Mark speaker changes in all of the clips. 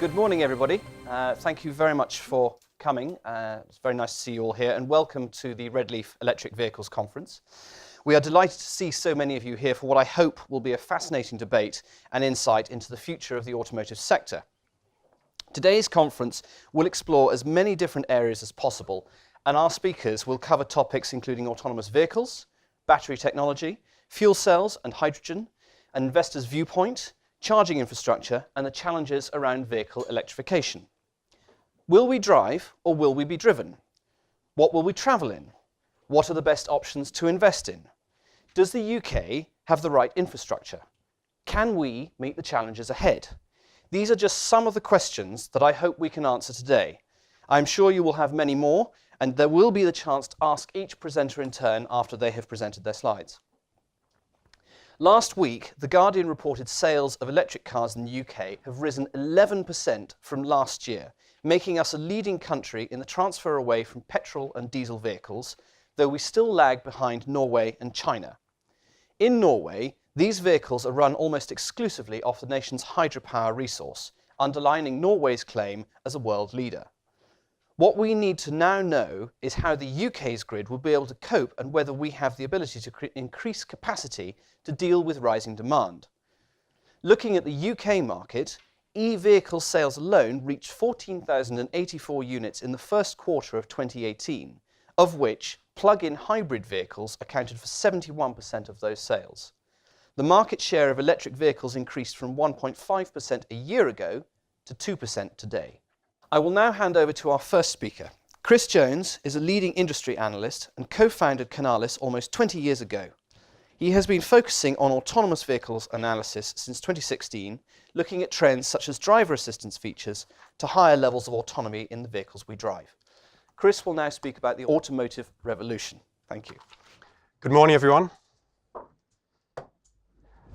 Speaker 1: Good morning, everybody. Thank you very much for coming. It's very nice to see you all here, and welcome to the Redleaf Electric Vehicles Conference. We are delighted to see so many of you here for what I hope will be a fascinating debate and insight into the future of the automotive sector. Today's conference will explore as many different areas as possible, and our speakers will cover topics including autonomous vehicles, battery technology, fuel cells and hydrogen, an investor's viewpoint, charging infrastructure, and the challenges around vehicle electrification. Will we drive or will we be driven? What will we travel in? What are the best options to invest in? Does the UK have the right infrastructure? Can we meet the challenges ahead? These are just some of the questions that I hope we can answer today. I'm sure you will have many more, and there will be the chance to ask each presenter in turn after they have presented their slides. Last week, The Guardian reported sales of electric cars in the UK have risen 11% from last year, making us a leading country in the transfer away from petrol and diesel vehicles, though we still lag behind Norway and China. In Norway, these vehicles are run almost exclusively off the nation's hydropower resource, underlining Norway's claim as a world leader. What we need to now know is how the UK's grid will be able to cope and whether we have the ability to increase capacity to deal with rising demand. Looking at the UK market, e-vehicle sales alone reached 14,084 units in the first quarter of 2018, of which plug-in hybrid vehicles accounted for 71% of those sales. The market share of electric vehicles increased from 1.5% a year ago to 2% today. I will now hand over to our first speaker. Chris Jones is a leading industry analyst and co-founded Canalys almost 20 years ago. He has been focusing on autonomous vehicles analysis since 2016, looking at trends such as driver assistance features to higher levels of autonomy in the vehicles we drive. Chris will now speak about the automotive revolution. Thank you.
Speaker 2: Good morning, everyone.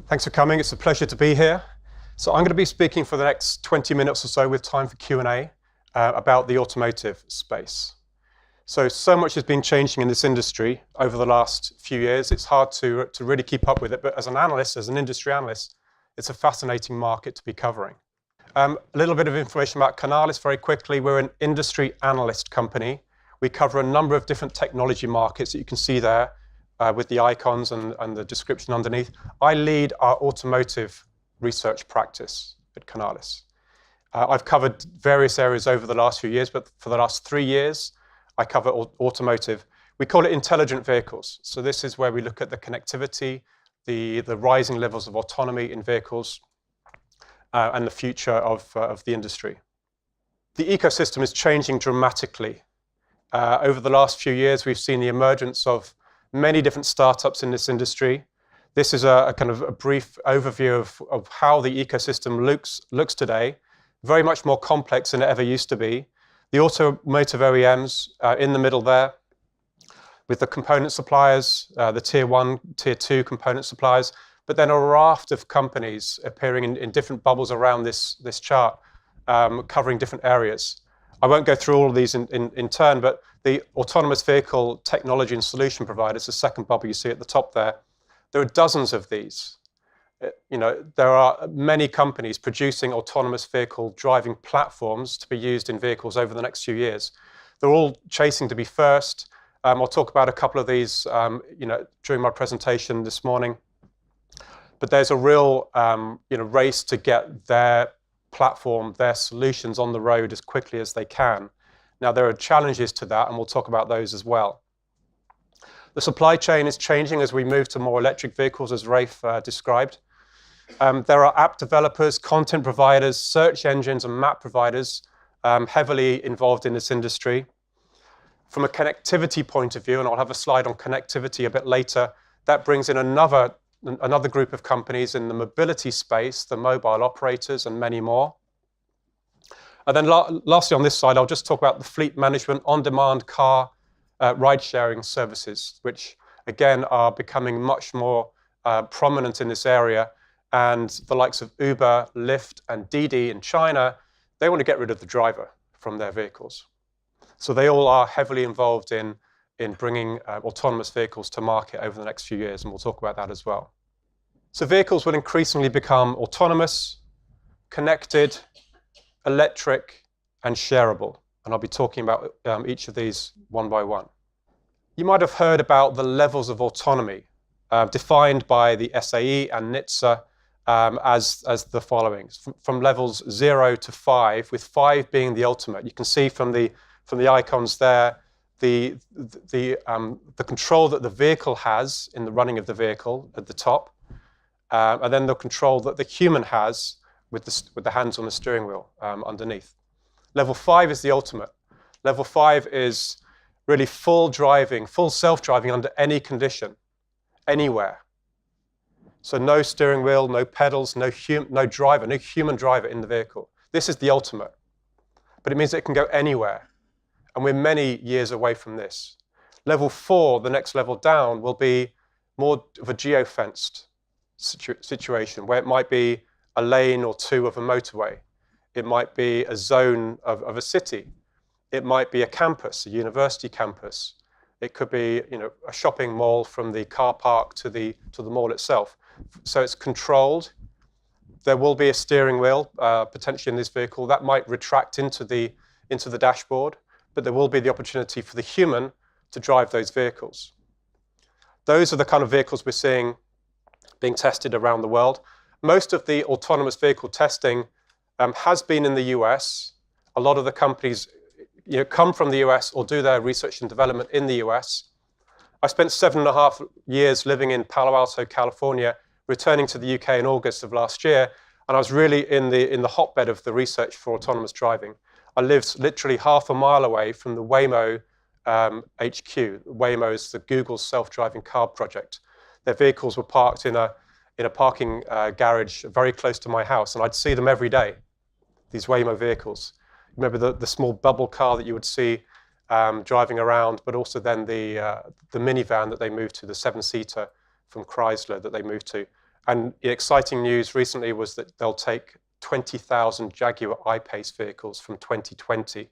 Speaker 2: Thanks for coming. It's a pleasure to be here. So I'm going to be speaking for the next 20 minutes or so with time for Q&A about the automotive space. So much has been changing in this industry over the last few years. It's hard to really keep up with it, but as an analyst, as an industry analyst, it's a fascinating market to be covering. A little bit of information about Canalys very quickly. We're an industry analyst company. We cover a number of different technology markets that you can see there with the icons and the description underneath. I lead our automotive research practice at Canalys. I've covered various areas over the last few years, but for the last 3 years, I cover automotive. We call it intelligent vehicles. So this is where we look at the connectivity, the rising levels of autonomy in vehicles, and the future of the industry. The ecosystem is changing dramatically. Over the last few years, we've seen the emergence of many different startups in this industry. This is a kind of a brief overview of how the ecosystem looks today. Very much more complex than it ever used to be. The automotive OEMs in the middle there, with the component suppliers, the tier 1, tier 2 component suppliers, but then a raft of companies appearing in different bubbles around this chart, covering different areas. I won't go through all of these in turn, but the autonomous vehicle technology and solution providers, the second bubble you see at the top there, there are dozens of these. There are many companies producing autonomous vehicle driving platforms to be used in vehicles over the next few years. They're all chasing to be first. I'll talk about a couple of these during my presentation this morning. But there's a real race to get their platform, their solutions on the road as quickly as they can. Now, there are challenges to that, and we'll talk about those as well. The supply chain is changing as we move to more electric vehicles, as Rafe described. There are app developers, content providers, search engines, and map providers heavily involved in this industry. From a connectivity point of view, and I'll have a slide on connectivity a bit later, that brings in another group of companies in the mobility space, the mobile operators, and many more. And then lastly on this slide, I'll just talk about the fleet management, on-demand car ride-sharing services, which again are becoming much more prominent in this area. And the likes of Uber, Lyft, and Didi in China, they want to get rid of the driver from their vehicles. So they all are heavily involved in bringing autonomous vehicles to market over the next few years, and we'll talk about that as well. So vehicles will increasingly become autonomous, connected, electric, and shareable. And I'll be talking about each of these one by one. You might have heard about the levels of autonomy defined by the SAE and NHTSA as the following. From levels 0 to 5, with 5 being the ultimate. You can see from the icons there the control that the vehicle has in the running of the vehicle at the top, and then the control that the human has with the hands on the steering wheel underneath. Level 5 is the ultimate. Level 5 is really full driving, full self-driving under any condition, anywhere. So no steering wheel, no pedals, no human driver in the vehicle. This is the ultimate. But it means it can go anywhere. And we're many years away from this. Level 4, the next level down, will be more of a geo-fenced situation, where it might be a lane or two of a motorway. It might be a zone of a city. It might be a campus, a university campus. It could be, a shopping mall from the car park to the mall itself. So it's controlled. There will be a steering wheel potentially in this vehicle that might retract into the dashboard, but there will be the opportunity for the human to drive those vehicles. Those are the kind of vehicles we're seeing being tested around the world. Most of the autonomous vehicle testing has been in the US. A lot of the companies come from the US or do their research and development in the US. I spent 7.5 years living in Palo Alto, California, returning to the UK in August of last year, and I was really in the hotbed of the research for autonomous driving. I lived literally half a mile away from the Waymo HQ. Waymo is the Google's self-driving car project. Their vehicles were parked in a parking garage very close to my house, and I'd see them every day, these Waymo vehicles. Remember the small bubble car that you would see driving around, but also then the minivan that they moved to, the 7-seater from Chrysler that they moved to. And the exciting news recently was that they'll take 20,000 Jaguar I-Pace vehicles from 2020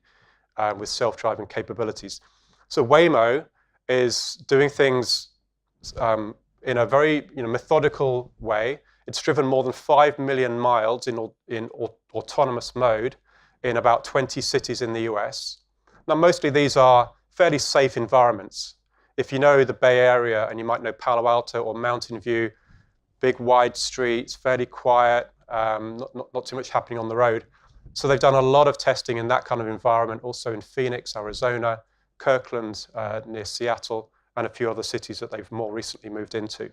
Speaker 2: with self-driving capabilities. So Waymo is doing things in a very methodical way. It's driven more than 5 million miles in autonomous mode in about 20 cities in the US. Now, mostly these are fairly safe environments. If you know the Bay Area, and you might know Palo Alto or Mountain View, big wide streets, fairly quiet, not too much happening on the road. So they've done a lot of testing in that kind of environment, also in Phoenix, Arizona, Kirkland near Seattle, and a few other cities that they've more recently moved into.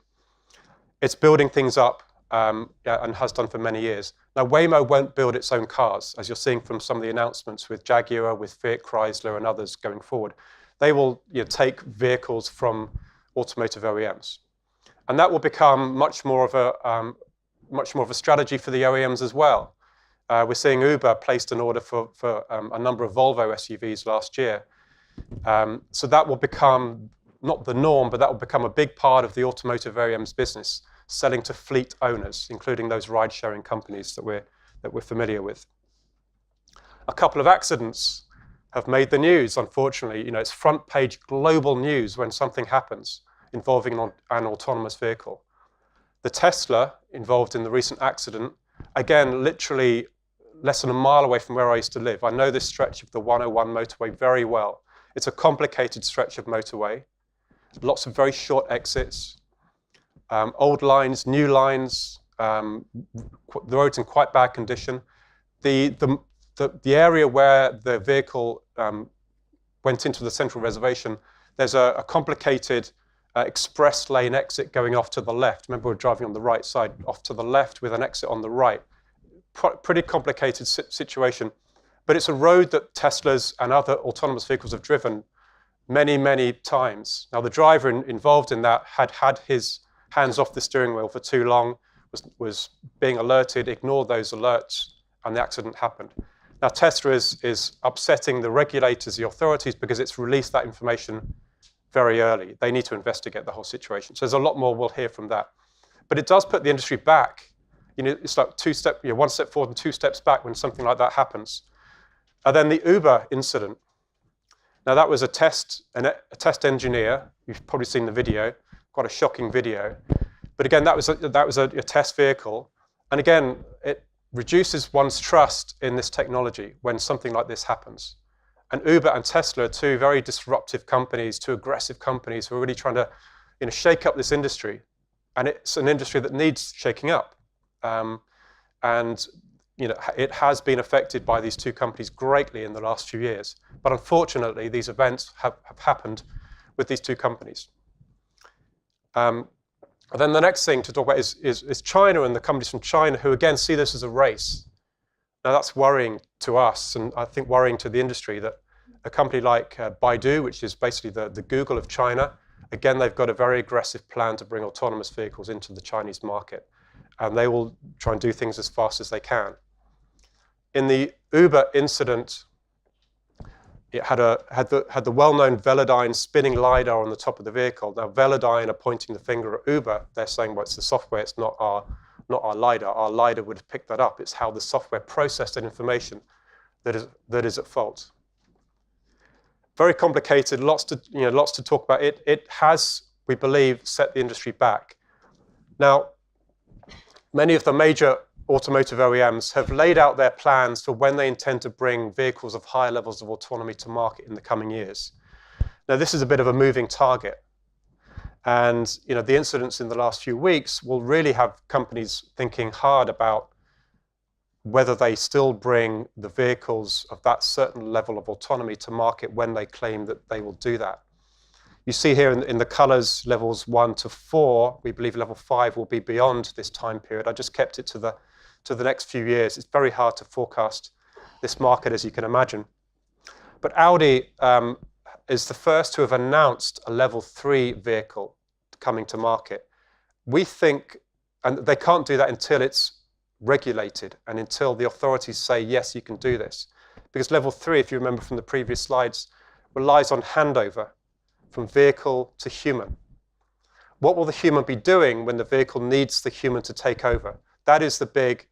Speaker 2: It's building things up and has done for many years. Now, Waymo won't build its own cars, as you're seeing from some of the announcements with Jaguar, with Fiat Chrysler, and others going forward. They will take vehicles from automotive OEMs. And that will become much more of a strategy for the OEMs as well. We're seeing Uber placed an order for a number of Volvo SUVs last year. So that will become not the norm, but that will become a big part of the automotive OEM's business, selling to fleet owners, including those ride-sharing companies that we're familiar with. A couple of accidents have made the news, unfortunately. It's front-page global news when something happens involving an autonomous vehicle. The Tesla involved in the recent accident, again, literally less than a mile away from where I used to live. I know this stretch of the 101 motorway very well. It's a complicated stretch of motorway, lots of very short exits, old lines, new lines, the road's in quite bad condition. The area where the vehicle went into the central reservation, there's a complicated express lane exit going off to the left. Remember, we're driving on the right side, off to the left with an exit on the right. Pretty complicated situation. But it's a road that Teslas and other autonomous vehicles have driven many, many times. Now, the driver involved in that had his hands off the steering wheel for too long, was being alerted, ignored those alerts, and the accident happened. Now, Tesla is upsetting the regulators, the authorities, because it's released that information very early. They need to investigate the whole situation. So there's a lot more we'll hear from that. But it does put the industry back. It's like one step forward and 2 steps back when something like that happens. And then the Uber incident. Now, that was a test engineer. You've probably seen the video, quite a shocking video. But again, that was a test vehicle. And again, reduces one's trust in this technology when something like this happens. And Uber and Tesla are two very disruptive companies, two aggressive companies who are really trying to shake up this industry. And it's an industry that needs shaking up. And it has been affected by these two companies greatly in the last few years. But unfortunately, these events have happened with these two companies. And then the next thing to talk about is China and the companies from China who, again, see this as a race. Now, that's worrying to us, and I think worrying to the industry, that a company like Baidu, which is basically the Google of China, again, they've got a very aggressive plan to bring autonomous vehicles into the Chinese market. And they will try and do things as fast as they can. In the Uber incident, it had the well-known Velodyne spinning LiDAR on the top of the vehicle. Now, Velodyne are pointing the finger at Uber. They're saying, well, it's the software, it's not our LiDAR. Our LiDAR would have picked that up. It's how the software processed that information that is at fault. Very complicated, lots to talk about. It has, we believe, set the industry back. Now, many of the major automotive OEMs have laid out their plans for when they intend to bring vehicles of higher levels of autonomy to market in the coming years. Now, this is a bit of a moving target. And the incidents in the last few weeks will really have companies thinking hard about whether they still bring the vehicles of that certain level of autonomy to market when they claim that they will do that. You see here in the colors, levels 1 to 4, we believe level 5 will be beyond this time period. I just kept it to the next few years. It's very hard to forecast this market, as you can imagine. But Audi is the first to have announced a level 3 vehicle coming to market. We think, and they can't do that until it's regulated and until the authorities say, yes, you can do this. Because level 3, if you remember from the previous slides, relies on handover from vehicle to human. What will the human be doing when the vehicle needs the human to take over? That is the big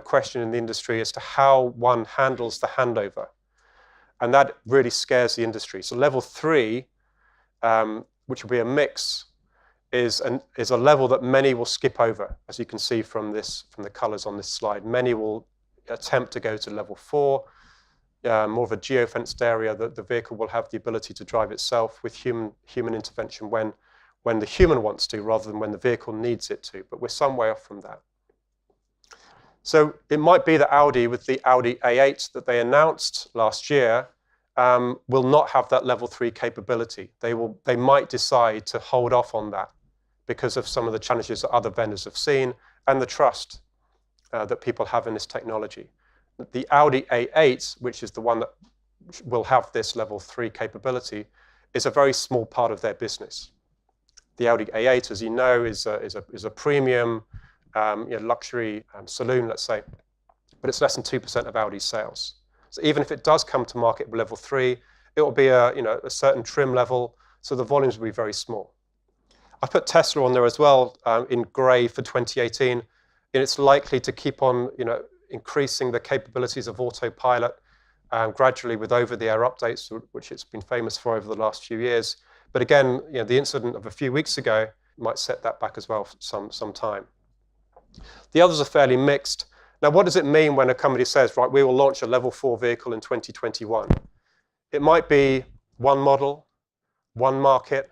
Speaker 2: question in the industry as to how one handles the handover. And that really scares the industry. So level 3, which will be a mix, is a level that many will skip over, as you can see from the colors on this slide. Many will attempt to go to level 4, more of a geofenced area that the vehicle will have the ability to drive itself with human intervention when the human wants to, rather than when the vehicle needs it to. But we're some way off from that. So it might be that Audi, with the Audi A8 that they announced last year, will not have that level 3 capability. They might decide to hold off on that because of some of the challenges that other vendors have seen and the trust that people have in this technology. The Audi A8, which is the one that will have this level 3 capability, is a very small part of their business. The Audi A8, as you know, is a premium luxury saloon, let's say, but it's less than 2% of Audi's sales. So even if it does come to market with level 3, it will be a certain trim level, so the volumes will be very small. I put Tesla on there as well in grey for 2018, and it's likely to keep on increasing the capabilities of autopilot gradually with over-the-air updates, which it's been famous for over the last few years. But again, the incident of a few weeks ago might set that back as well for some time. The others are fairly mixed. Now, what does it mean when a company says, right, we will launch a level 4 vehicle in 2021? It might be one model, one market,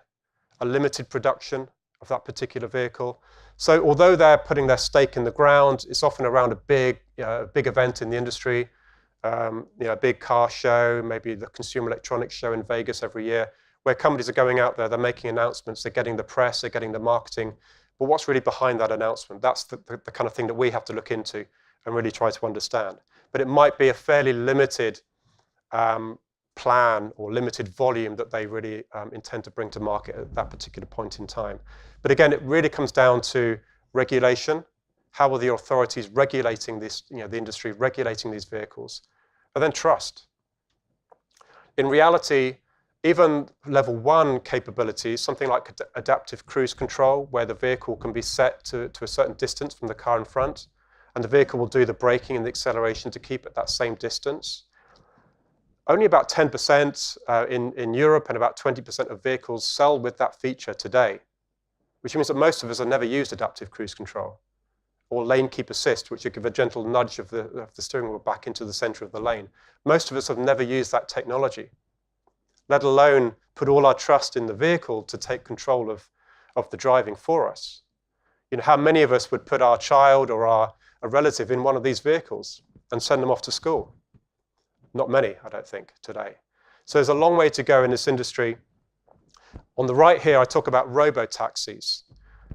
Speaker 2: a limited production of that particular vehicle. So although they're putting their stake in the ground, it's often around a big event in the industry, a big car show, maybe the Consumer Electronics Show in Vegas every year, where companies are going out there, they're making announcements, they're getting the press, they're getting the marketing. But what's really behind that announcement? That's the kind of thing that we have to look into and really try to understand. But it might be a fairly limited plan or limited volume that they really intend to bring to market at that particular point in time. But again, it really comes down to regulation. How are the authorities regulating this, the industry regulating these vehicles? And then trust. In reality, even level 1 capabilities, something like adaptive cruise control, where the vehicle can be set to a certain distance from the car in front, and the vehicle will do the braking and the acceleration to keep at that same distance. Only about 10% in Europe and about 20% of vehicles sell with that feature today, which means that most of us have never used adaptive cruise control. or lane keep assist, which would give a gentle nudge of the steering wheel back into the center of the lane. Most of us have never used that technology, let alone put all our trust in the vehicle to take control of the driving for us. You know, how many of us would put our child or a relative in one of these vehicles and send them off to school? Not many, I don't think, today. So there's a long way to go in this industry. On the right here, I talk about robo-taxis.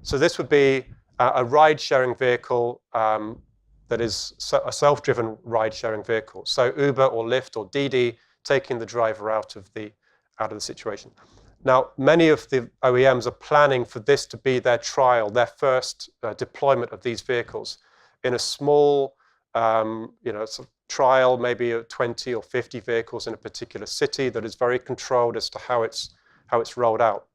Speaker 2: So this would be a ride-sharing vehicle that is a self-driven ride-sharing vehicle. So Uber or Lyft or Didi taking the driver out of the situation. Now, many of the OEMs are planning for this to be their trial, their first deployment of these vehicles in a small, sort of trial, maybe 20 or 50 vehicles in a particular city that is very controlled as to how it's rolled out.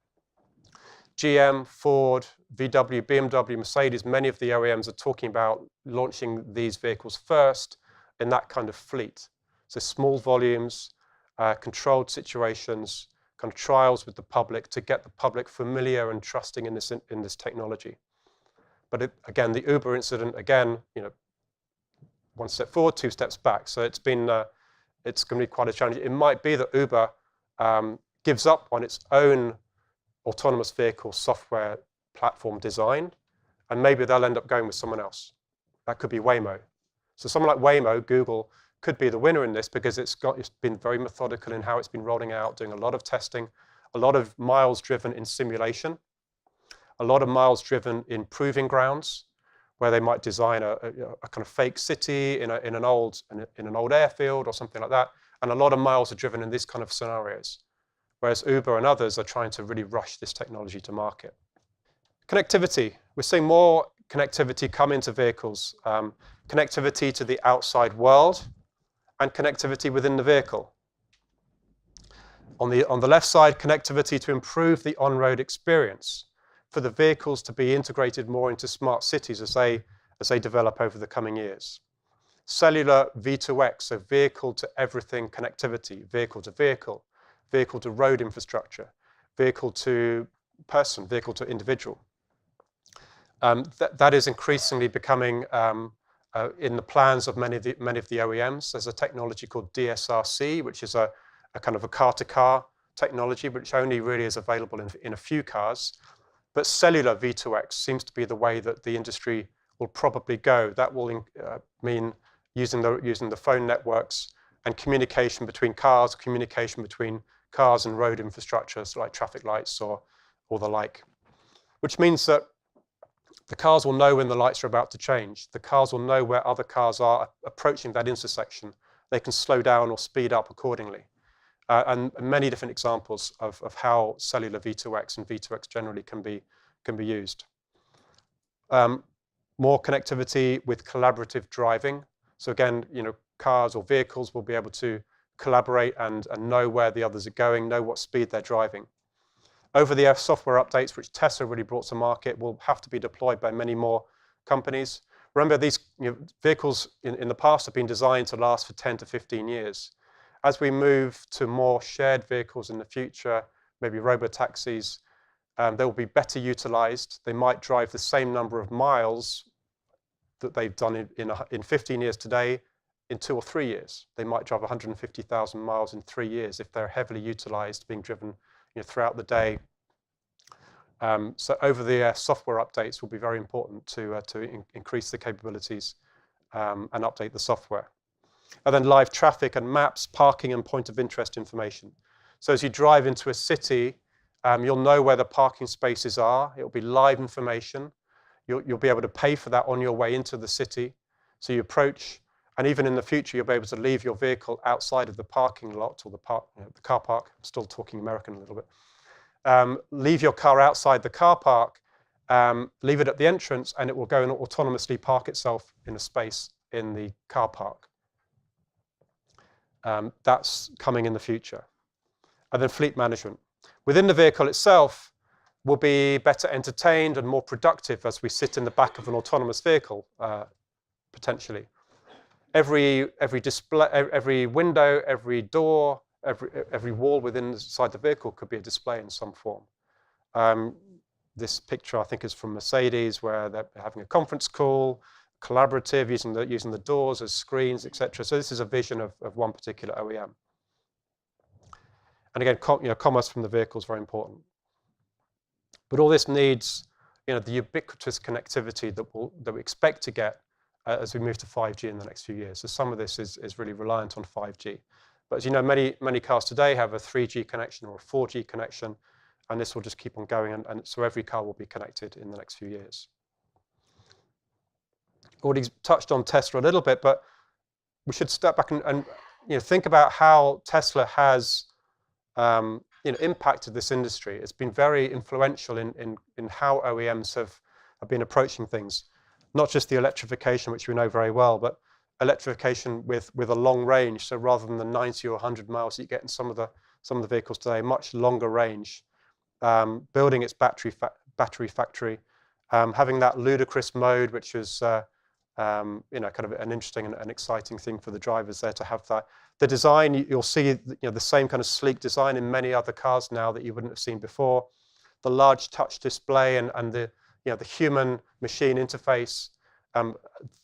Speaker 2: GM, Ford, VW, BMW, Mercedes, many of the OEMs are talking about launching these vehicles first in that kind of fleet. So small volumes, controlled situations, kind of trials with the public to get the public familiar and trusting in this technology. But again, the Uber incident, again, one step forward, two steps back. So it's going to be quite a challenge. It might be that Uber gives up on its own autonomous vehicle software platform design, and maybe they'll end up going with someone else. That could be Waymo. So someone like Waymo, Google, could be the winner in this because it's been very methodical in how it's been rolling out, doing a lot of testing, a lot of miles driven in simulation, a lot of miles driven in proving grounds, where they might design a kind of fake city in an old airfield or something like that, and a lot of miles are driven in these kind of scenarios. Whereas Uber and others are trying to really rush this technology to market. Connectivity. We're seeing more connectivity come into vehicles. Connectivity to the outside world and connectivity within the vehicle. On the left side, connectivity to improve the on-road experience for the vehicles to be integrated more into smart cities as they develop over the coming years. Cellular V2X, so vehicle to everything connectivity, vehicle to vehicle, vehicle to road infrastructure, vehicle to person, vehicle to individual. That is increasingly becoming in the plans of many of the OEMs. There's a technology called DSRC, which is a kind of a car-to-car technology, which only really is available in a few cars. But cellular V2X seems to be the way that the industry will probably go. That will mean using the phone networks and communication between cars, communication between cars and road infrastructure, so like traffic lights or the like. Which means that the cars will know when the lights are about to change. The cars will know where other cars are approaching that intersection. They can slow down or speed up accordingly. And many different examples of how cellular V2X and V2X generally can be used. More connectivity with collaborative driving. So again, cars or vehicles will be able to collaborate and know where the others are going, know what speed they're driving. Over-the-air software updates, which Tesla really brought to market, will have to be deployed by many more companies. Remember, these vehicles in the past have been designed to last for 10 to 15 years. As we move to more shared vehicles in the future, maybe robo-taxis, they will be better utilized. They might drive the same number of miles that they've done in 15 years today in 2 or 3 years. They might drive 150,000 miles in 3 years if they're heavily utilized, being driven throughout the day. So over-the-air software updates will be very important to increase the capabilities and update the software. And then live traffic and maps, parking and point of interest information. So as you drive into a city, you'll know where the parking spaces are. It'll be live information. You'll be able to pay for that on your way into the city. So you approach, and even in the future, you'll be able to leave your vehicle outside of the parking lot or the car park. I'm still talking American a little bit. Leave your car outside the car park, leave it at the entrance, and it will go and autonomously park itself in a space in the car park. That's coming in the future. And then fleet management. Within the vehicle itself, we'll be better entertained and more productive as we sit in the back of an autonomous vehicle, potentially. Every display, every window, every door, every wall inside the vehicle could be a display in some form. This picture, I think, is from Mercedes, where they're having a conference call. collaborative, using the doors as screens, etc. So this is a vision of one particular OEM. And again, commerce from the vehicle is very important. But all this needs, the ubiquitous connectivity that we expect to get as we move to 5G in the next few years. So some of this is really reliant on 5G. But as you know, many cars today have a 3G connection or a 4G connection, and this will just keep on going, and so every car will be connected in the next few years. Already touched on Tesla a little bit, but we should step back and think about how Tesla has impacted this industry. It's been very influential in how OEMs have been approaching things, not just the electrification, which we know very well, but electrification with a long range. So rather than the 90 or 100 miles that you get in some of the vehicles today, much longer range. Building its battery factory, having that ludicrous mode, which is kind of an interesting and exciting thing for the drivers there to have that. The design, you'll see the same kind of sleek design in many other cars now that you wouldn't have seen before. The large touch display and the human machine interface.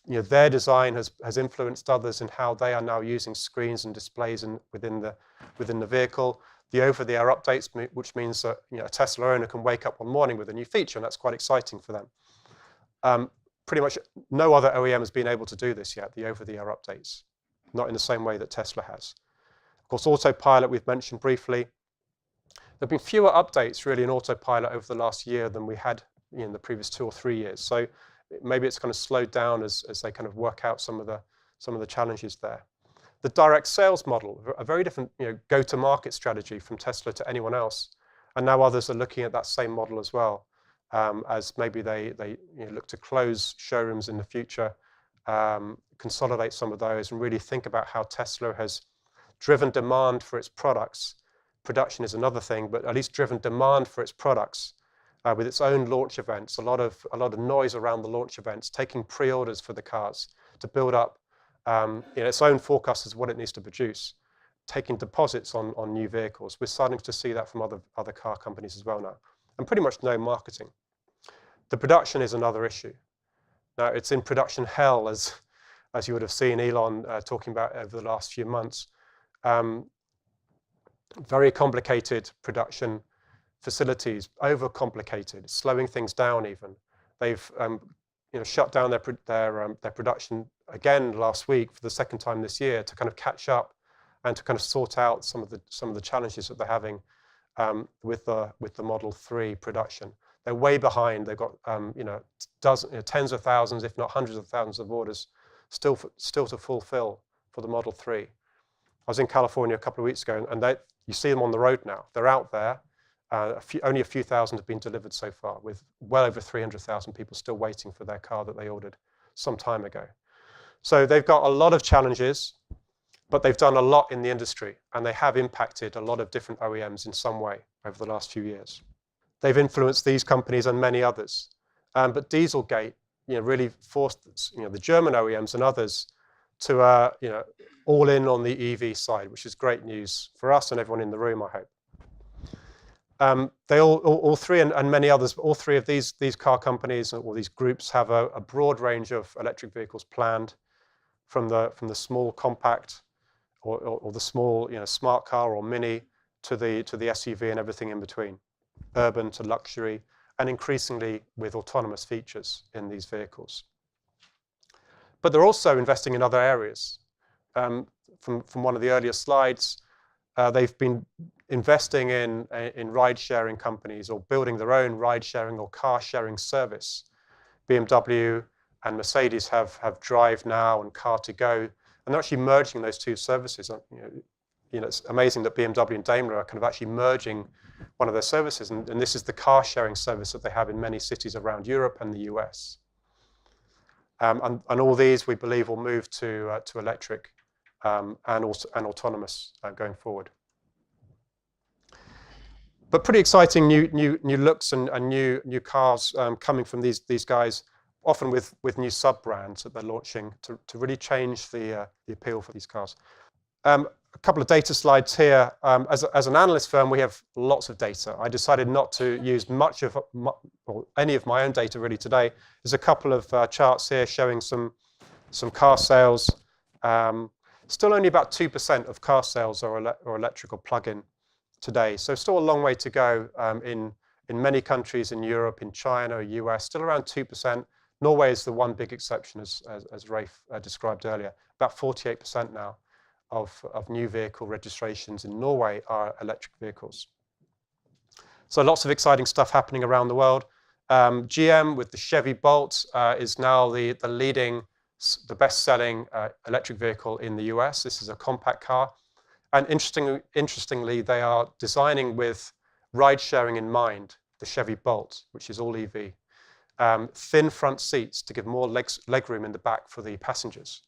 Speaker 2: Their design has influenced others in how they are now using screens and displays within the vehicle. The over-the-air updates, which means that a Tesla owner can wake up one morning with a new feature, and that's quite exciting for them. Pretty much no other OEM has been able to do this yet, the over-the-air updates, not in the same way that Tesla has. Of course, Autopilot we've mentioned briefly. There have been fewer updates really in Autopilot over the last year than we had in the previous 2 or 3 years. So maybe it's kind of slowed down as they kind of work out some of the challenges there. The direct sales model, a very different go-to-market strategy from Tesla to anyone else, and now others are looking at that same model as well, as maybe they look to close showrooms in the future, consolidate some of those, and really think about how Tesla has driven demand for its products. Production is another thing, but at least driven demand for its products with its own launch events. A lot of noise around the launch events, taking pre-orders for the cars to build up its own forecast as what it needs to produce, taking deposits on new vehicles. We're starting to see that from other car companies as well now, and pretty much no marketing. The production is another issue. Now it's in production hell, as you would have seen Elon talking about over the last few months. Very complicated production facilities, overcomplicated, slowing things down even. They've shut down their production again last week for the second time this year to kind of catch up and to kind of sort out some of the challenges that they're having with the Model 3 production. They're way behind. They've got tens of thousands, if not hundreds of thousands of orders still to fulfill for the Model 3. I was in California a couple of weeks ago, and you see them on the road now. They're out there. Only a few thousand have been delivered so far, with well over 300,000 people still waiting for their car that they ordered some time ago. So they've got a lot of challenges, but they've done a lot in the industry, and they have impacted a lot of different OEMs in some way over the last few years. They've influenced these companies and many others. But Dieselgate really forced the German OEMs and others to all in on the EV side, which is great news for us and everyone in the room, I hope. They all three and many others, but all three of these car companies or these groups have a broad range of electric vehicles planned, from the small compact or the small smart car or mini to the SUV and everything in between, urban to luxury, and increasingly with autonomous features in these vehicles. But they're also investing in other areas. From one of the earlier slides, they've been investing in ride-sharing companies or building their own ride-sharing or car-sharing service. BMW and Mercedes have Drive Now and Car2Go, and they're actually merging those two services. It's amazing that BMW and Daimler are kind of actually merging one of their services, and this is the car-sharing service that they have in many cities around Europe and the US. And all these, we believe, will move to electric and autonomous going forward. But pretty exciting new looks and new cars coming from these guys, often with new sub-brands that they're launching to really change the appeal for these cars. A a couple of data slides here. As an analyst firm, we have lots of data. I decided not to use much of or any of my own data really today. There's a couple of charts here showing some car sales. Still only about 2% of car sales are electrical plug-in today. So still a long way to go in many countries in Europe, in China, US, still around 2%. Norway is the one big exception, as Rafe described earlier. About 48% now of new vehicle registrations in Norway are electric vehicles. So lots of exciting stuff happening around the world. GM with the Chevy Bolt is now the best-selling electric vehicle in the US. This is a compact car. And interestingly, they are designing with ride-sharing in mind, the Chevy Bolt, which is all EV. Thin front seats to give more legroom in the back for the passengers.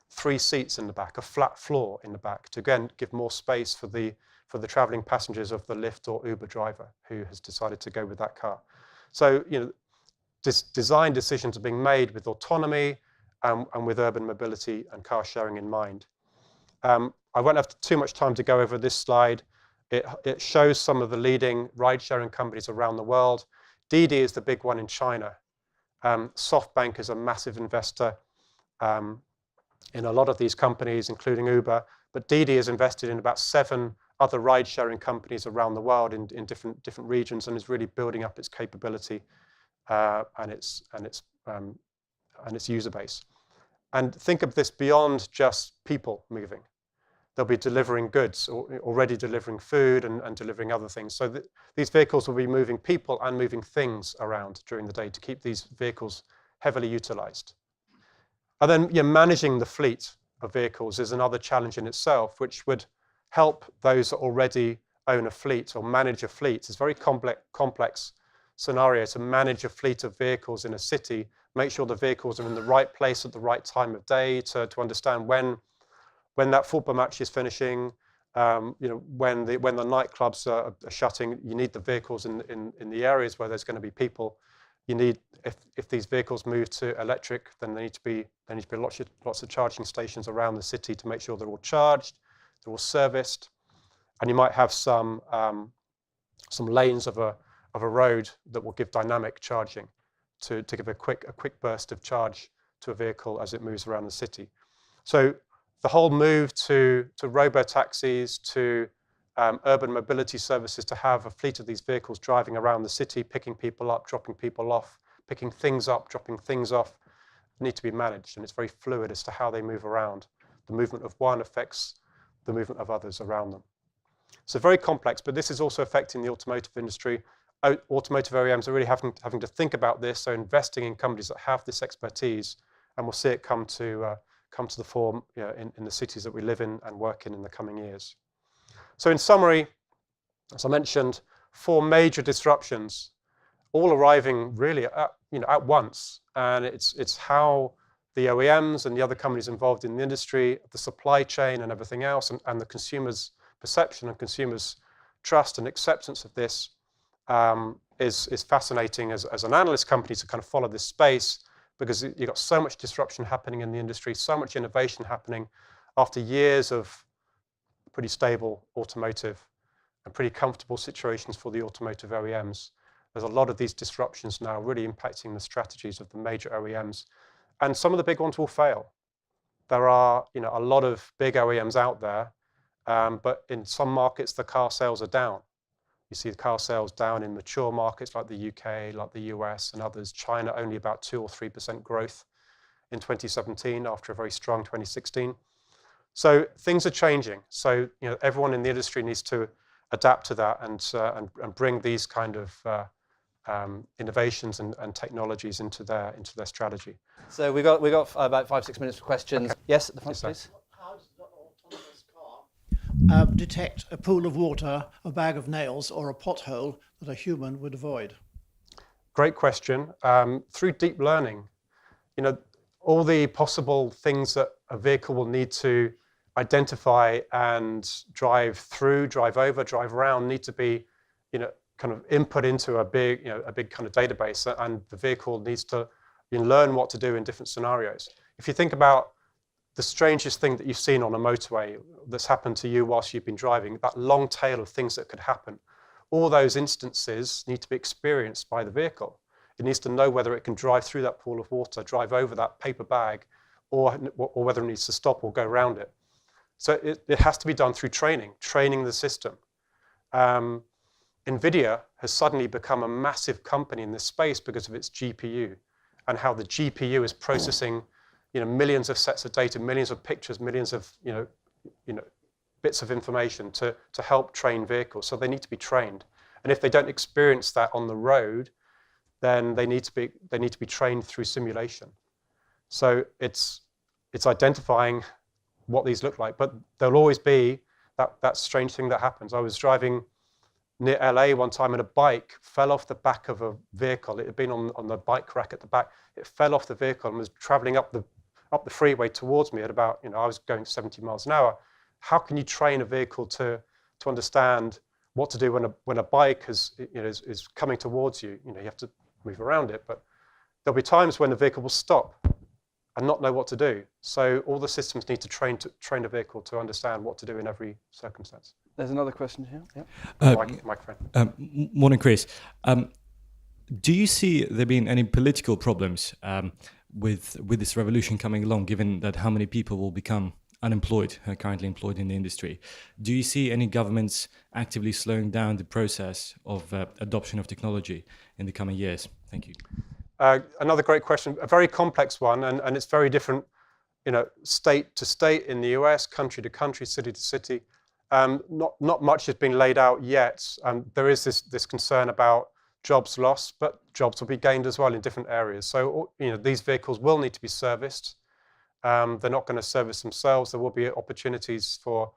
Speaker 2: 3 seats in the back, a flat floor in the back to, again, give more space for the traveling passengers of the Lyft or Uber driver who has decided to go with that car. So, design decisions are being made with autonomy and with urban mobility and car sharing in mind. I won't have too much time to go over this slide. It shows some of the leading ride-sharing companies around the world. Didi is the big one in China. SoftBank is a massive investor in a lot of these companies, including Uber. But Didi is invested in about 7 other ride-sharing companies around the world in different regions, and is really building up its capability and its user base. And think of this beyond just people moving. They'll be delivering goods, or already delivering food and delivering other things. So these vehicles will be moving people and moving things around during the day to keep these vehicles heavily utilized. And then managing the fleet of vehicles is another challenge in itself, which would help those that already own a fleet or manage a fleet. It's a very complex scenario to manage a fleet of vehicles in a city, make sure the vehicles are in the right place at the right time of day, to understand when that football match is finishing, when the nightclubs are shutting. You need the vehicles in the areas where there's going to be people. You need, if these vehicles move to electric, then there need to be lots of charging stations around the city to make sure they're all charged, they're all serviced, and you might have some lanes of a road that will give dynamic charging to give a quick burst of charge to a vehicle as it moves around the city. So the whole move to robo-taxis, to urban mobility services, to have a fleet of these vehicles driving around the city, picking people up, dropping people off, picking things up, dropping things off, need to be managed. And it's very fluid as to how they move around. The movement of one affects the movement of others around them. So very complex, but this is also affecting the automotive industry. Automotive OEMs are really having to think about this, so investing in companies that have this expertise, and we'll see it come to the fore in the cities that we live in and work in the coming years. So in summary, as I mentioned, 4 major disruptions, all arriving really at once, and it's how the OEMs and the other companies involved in the industry, the supply chain and everything else, and the consumer's perception and consumer's trust and acceptance of this is fascinating as an analyst company to kind of follow this space, because you've got so much disruption happening in the industry, so much innovation happening after years of pretty stable automotive and pretty comfortable situations for the automotive OEMs. There's a lot of these disruptions now really impacting the strategies of the major OEMs, and some of the big ones will fail. There are a lot of big OEMs out there, but in some markets the car sales are down. You see the car sales down in mature markets like the UK, like the US and others. China only about 2 or 3% growth in 2017 after a very strong 2016. So things are changing. So everyone in the industry needs to adapt to that and bring these kind of innovations and technologies into their strategy.
Speaker 1: So we got about 5-6 minutes for questions. Okay. Yes, at the front, please.
Speaker 3: How does the autonomous car detect a pool of water, a bag of nails, or a pothole that a human would avoid?
Speaker 2: Great question. Through deep learning, all the possible things that a vehicle will need to identify and drive through, drive over, drive around need to be, kind of input into a big kind of database, and the vehicle needs to learn what to do in different scenarios. If you think about the strangest thing that you've seen on a motorway that's happened to you whilst you've been driving, that long tail of things that could happen, all those instances need to be experienced by the vehicle. It needs to know whether it can drive through that pool of water, drive over that paper bag, or whether it needs to stop or go around it. So it has to be done through training the system. NVIDIA has suddenly become a massive company in this space because of its GPU and how the GPU is processing millions of sets of data, millions of pictures, millions of bits of information to help train vehicles. So they need to be trained. And if they don't experience that on the road, then they need to be trained through simulation. So it's identifying what these look like, but there'll always be that strange thing that happens. I was driving near LA one time and a bike fell off the back of a vehicle. It had been on the bike rack at the back. It fell off the vehicle and was traveling up the freeway towards me at about, I was going 70 miles an hour. How can you train a vehicle to understand what to do when a bike is coming towards you? You have to move around it, but there'll be times when the vehicle will stop and not know what to do. So all the systems need to train a vehicle to understand what to do in every circumstance.
Speaker 1: There's another question here. Yeah.
Speaker 2: Microphone.
Speaker 4: Morning, Chris. Do you see there being any political problems with this revolution coming along, given that how many people will become unemployed, currently employed in the industry? Do you see any governments actively slowing down the process of adoption of technology in the coming years? Thank you.
Speaker 2: Another great question, a very complex one, and it's very different, state to state in the US, country to country, city to city. Not much has been laid out yet. There is this concern about jobs lost, but jobs will be gained as well in different areas. So these vehicles will need to be serviced. They're not going to service themselves. There will be opportunities for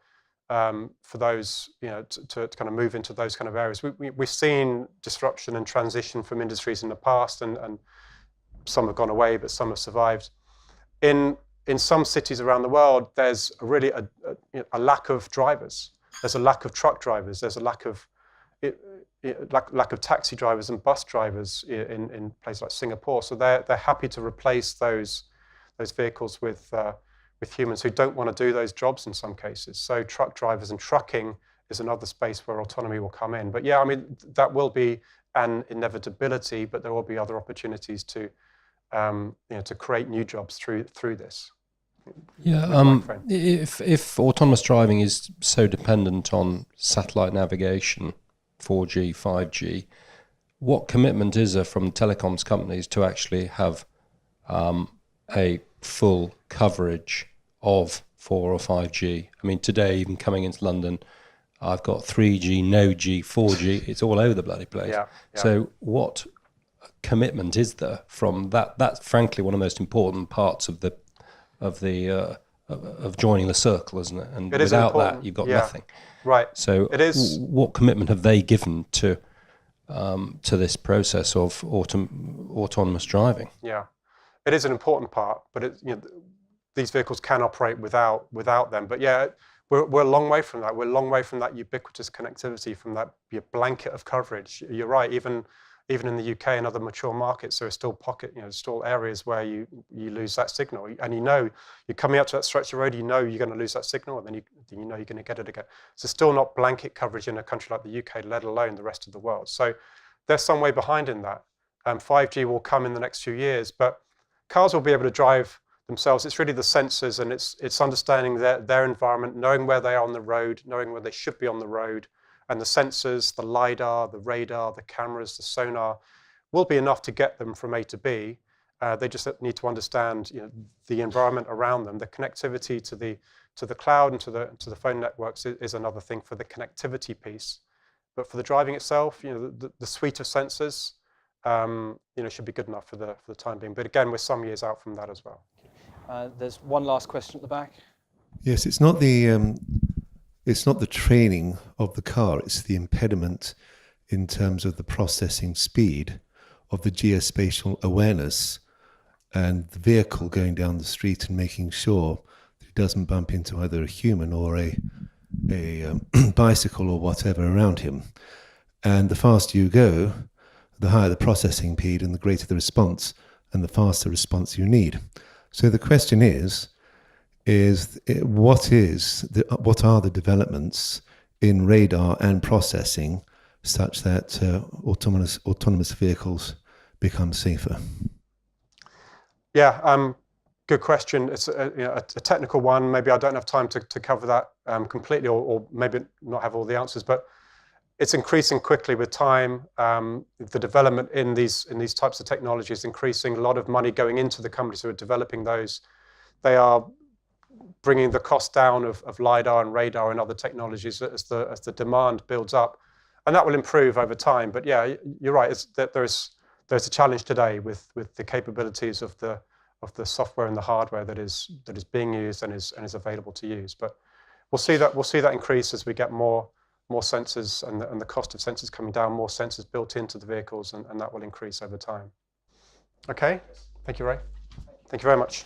Speaker 2: those, to kind of move into those kind of areas. We've seen disruption and transition from industries in the past, and some have gone away, but some have survived. In some cities around the world, there's really a lack of drivers. There's a lack of truck drivers. There's a lack of taxi drivers and bus drivers in places like Singapore. So they're happy to replace those vehicles with humans who don't want to do those jobs in some cases. So truck drivers and trucking is another space where autonomy will come in. But yeah, that will be an inevitability, but there will be other opportunities to create new jobs through this.
Speaker 5: Yeah, if autonomous driving is so dependent on satellite navigation, 4G, 5G, what commitment is there from telecoms companies to actually have a full coverage of 4 or 5G? Today, even coming into London, I've got 3G, no G, 4G. It's all over the bloody place.
Speaker 2: Yeah.
Speaker 5: So what commitment is there from that? That's frankly one of the most important parts of joining the circle, isn't it? And without that, you've got nothing.
Speaker 2: Right.
Speaker 5: So
Speaker 2: it is.
Speaker 5: What commitment have they given to this process of autonomous driving?
Speaker 2: Yeah, it is an important part, but these vehicles can operate without them. But yeah, we're a long way from that. We're a long way from that ubiquitous connectivity, from that blanket of coverage. You're right. Even in the UK and other mature markets, there are still still areas where you lose that signal, and you're coming up to that stretch of road, you're going to lose that signal, and then you're going to get it again. So still not blanket coverage in a country like the UK, let alone the rest of the world. So there's some way behind in that. 5G will come in the next few years, but cars will be able to drive themselves. It's really the sensors, and it's understanding their environment, knowing where they are on the road, knowing where they should be on the road. And the sensors, the LiDAR, the radar, the cameras, the sonar will be enough to get them from A to B. They just need to understand the environment around them. The connectivity to the cloud and to the phone networks is another thing for the connectivity piece. But for the driving itself, the suite of sensors should be good enough for the time being. But again, we're some years out from that as well.
Speaker 1: There's one last question at the back.
Speaker 6: Yes, it's not the training of the car, it's the impediment in terms of the processing speed of the geospatial awareness and the vehicle going down the street and making sure that it doesn't bump into either a human or a bicycle or whatever around him. And the faster you go, the higher the processing speed and the greater the response and the faster response you need. So the question is, is what are the developments in radar and processing such that autonomous vehicles become safer?
Speaker 2: Yeah, good question. It's a technical one. Maybe I don't have time to cover that completely, or maybe not have all the answers, but it's increasing quickly with time. The development in these types of technologies is increasing. A lot of money going into the companies who are developing those. They are bringing the cost down of LiDAR and radar and other technologies as the demand builds up, and that will improve over time. But yeah, you're right. There's a challenge today with the capabilities of the software and the hardware that is being used and is available to use. But we'll see that increase as we get more sensors and the cost of sensors coming down, more sensors built into the vehicles, and that will increase over time. Okay, thank you, Ray. Thank you very much.